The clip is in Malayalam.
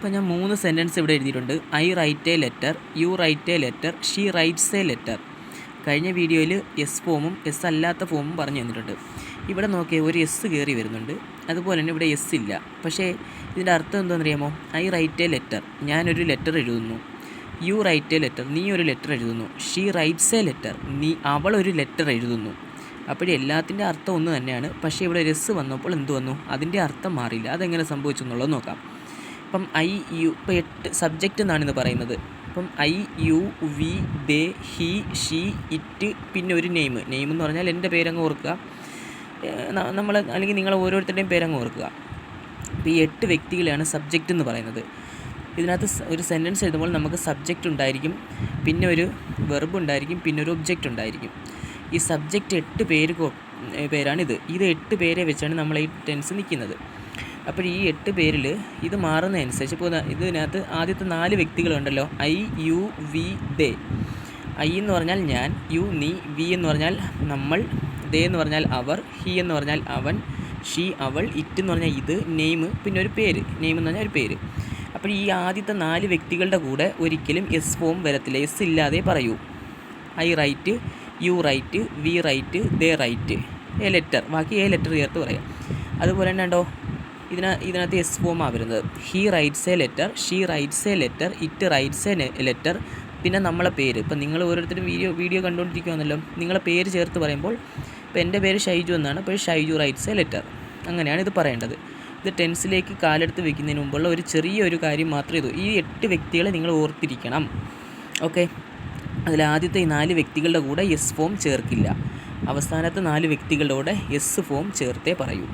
ഇപ്പോൾ ഞാൻ 3 സെൻറ്റൻസ് ഇവിടെ എഴുതിയിട്ടുണ്ട്. I write a letter, you write a letter, she writes a letter. കഴിഞ്ഞ വീഡിയോയിൽ എസ് ഫോമും എസ് അല്ലാത്ത ഫോമും പറഞ്ഞു തന്നിട്ടുണ്ട്. ഇവിടെ നോക്കിയാൽ ഒരു എസ് കയറി വരുന്നുണ്ട്, അതുപോലെ തന്നെ ഇവിടെ എസ് ഇല്ല. പക്ഷേ ഇതിൻ്റെ അർത്ഥം എന്താണെന്ന് അറിയാമോ? ഐ റൈറ്റ് എ ലെറ്റർ, ഞാനൊരു ലെറ്റർ എഴുതുന്നു. യു റൈറ്റ് എ ലെറ്റർ, നീ ഒരു ലെറ്റർ എഴുതുന്നു. ഷീ റൈറ്റ്സ് എ ലെറ്റർ, അവളൊരു ലെറ്റർ എഴുതുന്നു. അപ്പോൾ എല്ലാത്തിൻ്റെ അർത്ഥം ഒന്ന് തന്നെയാണ്. പക്ഷേ ഇവിടെ ഒരു എസ് വന്നപ്പോൾ എന്ത് വന്നു? അതിൻ്റെ അർത്ഥം മാറിയില്ല. അതെങ്ങനെ സംഭവിച്ചു എന്നുള്ളത് നോക്കാം. ഇപ്പം ഐ യു, ഇപ്പോൾ 8 സബ്ജക്റ്റ് എന്നാണ് ഇത് പറയുന്നത്. അപ്പം I you we they he she it, പിന്നെ ഒരു നെയിം എന്ന് പറഞ്ഞാൽ എൻ്റെ പേരങ്ങ് ഓർക്കുക, നമ്മൾ അല്ലെങ്കിൽ നിങ്ങൾ ഓരോരുത്തരുടെയും പേരങ്ങ് ഓർക്കുക. അപ്പോൾ ഈ 8 വ്യക്തികളെയാണ് സബ്ജക്റ്റ് എന്ന് പറയുന്നത്. ഇതിനകത്ത് ഒരു സെൻറ്റൻസ് എഴുതുമ്പോൾ നമുക്ക് സബ്ജക്റ്റ് ഉണ്ടായിരിക്കും, പിന്നെ ഒരു വെർബ് ഉണ്ടായിരിക്കും, പിന്നെ ഒരു ഒബ്ജക്റ്റ് ഉണ്ടായിരിക്കും. ഈ സബ്ജക്റ്റ് 8 പേരാണിത്. ഇത് 8 പേരെ വെച്ചാണ് നമ്മൾ ഈ ടെൻസ് നിൽക്കുന്നത്. അപ്പോൾ ഈ 8 പേരിൽ ഇത് മാറുന്നതനുസരിച്ച് ഇപ്പോൾ ഇതിനകത്ത് ആദ്യത്തെ 4 വ്യക്തികളുണ്ടല്ലോ, I you we they. I എന്ന് പറഞ്ഞാൽ ഞാൻ, യു നീ, വി എന്ന് പറഞ്ഞാൽ നമ്മൾ, ദേ എന്ന് പറഞ്ഞാൽ അവർ, ഹി എന്ന് പറഞ്ഞാൽ അവൻ, ഷീ അവൾ, ഇറ്റ് എന്ന് പറഞ്ഞാൽ ഇത്, നെയിം പിന്നെ ഒരു പേര്, നെയിം എന്ന് പറഞ്ഞാൽ ഒരു പേര്. അപ്പോൾ ഈ ആദ്യത്തെ 4 വ്യക്തികളുടെ കൂടെ ഒരിക്കലും എസ് ഫോം വരത്തില്ല, എസ് ഇല്ലാതെ പറയൂ. I write, you write, we write, they write a letter, ബാക്കി എ ലെറ്റർ ചേർത്ത് പറയാം. അതുപോലെ തന്നെ ഉണ്ടോ ഇതിനകത്ത് എസ് ഫോമാണ് വരുന്നത്. He writes a letter, she writes a letter, it writes a letter, പിന്നെ നമ്മളെ പേര്. ഇപ്പം നിങ്ങൾ ഓരോരുത്തരും വീഡിയോ കണ്ടുകൊണ്ടിരിക്കുകയാണല്ലോ, നിങ്ങളെ പേര് ചേർത്ത് പറയുമ്പോൾ ഇപ്പോൾ എൻ്റെ പേര് ഷൈജു എന്നാണ്, അപ്പോൾ ഷൈജു റൈറ്റ്സ് എ ലെറ്റർ. അങ്ങനെയാണ് ഇത് പറയേണ്ടത്. ഇത് ടെൻസിലേക്ക് കാലെടുത്ത് വെക്കുന്നതിന് മുമ്പുള്ള ഒരു ചെറിയൊരു കാര്യം മാത്രമേ ഇത്. ഈ 8 വ്യക്തികളെ നിങ്ങൾ ഓർത്തിരിക്കണം. ഓക്കെ, അതിൽ ആദ്യത്തെ ഈ 4 വ്യക്തികളുടെ കൂടെ എസ് ഫോം ചേർക്കില്ല. അവസാനത്തെ 4 വ്യക്തികളുടെ കൂടെ എസ് ഫോം ചേർത്തേ പറയൂ.